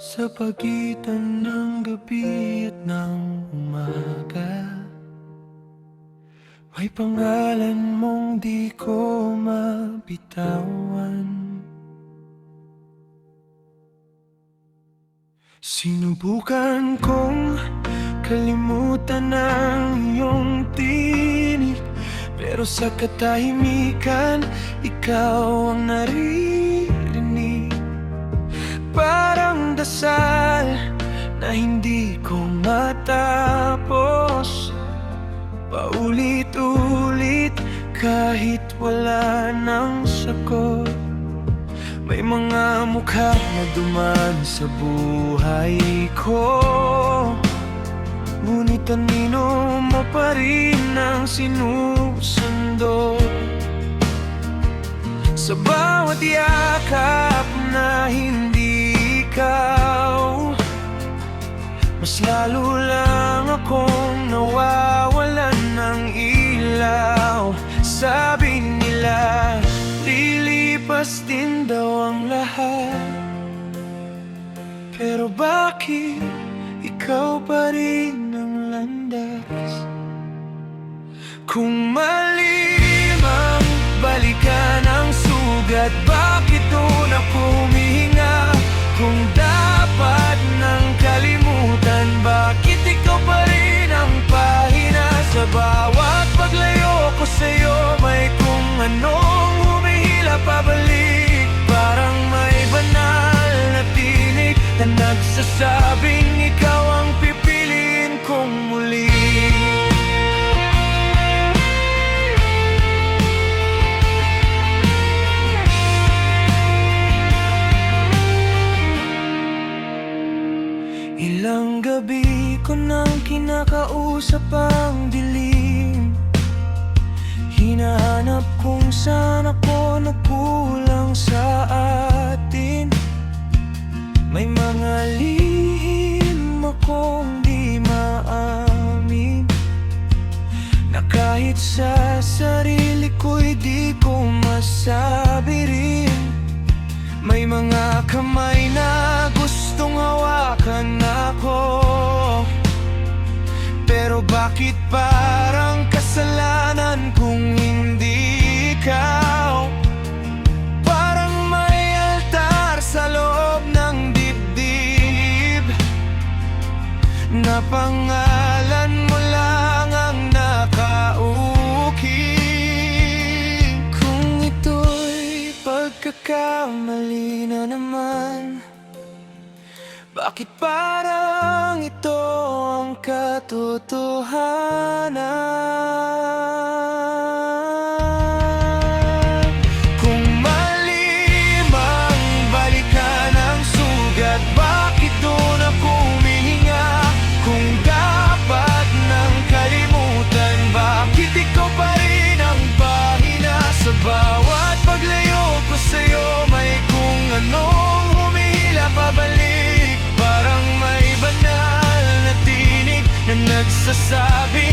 Sa pagitan ng gabi at ng umaga, may pangalan mong di ko mabitawan. Sinubukan kong kalimutan ang iyong tinig, pero sa katahimikan, ikaw ang naririnig. Parang dasal na hindi ko matapos, paulit-ulit kahit wala nang sagot. May mga mukha na dumaan sa buhay ko, ngunit anino mo pa rin ang sinusundo. Sa bawat yakap na hindi ikaw, mas lalo lang akong nawawalan ng ilaw. Sabi nila, lilipas din daw ang lahat, pero bakit ikaw pa rin ang landas? Kung malim ang balikan ang sugat, bakit doon ako humihinga? Kung dapat nang kalimutan, bakit ikaw pa rin ang pahina? Sa bawat paglayo ko sa'yo, may kung anong humihila pabalik. Parang may banal na tinig na nagsasabing ikaw ang pipiliin kong muli. Ilang gabi ko nang kinakausap ang dilim, hinahanap kung saan ako nagkulang sa atin. May mga lihim akong di maamin, na kahit sa sarili ko'y di ko masabi rin. May mga kamay na gustong hawakan ako, pero bakit parang kasalanan kung hindi ikaw? Parang may altar sa loob ng dibdib, na pangalan mo lang ang nakaukit. Kung ito'y pagkakamali na naman, bakit parang ito ang katotohanan? Kung malim ang balikan ang sugat, bakit doon ako humihinga? Kung dapat nang kalimutan, bakit ikaw pa rin ang pahina? Sa bawat paglayo ko sa'yo, may kung anong humihila pabalik. Parang may banal na tinig na nagsasabi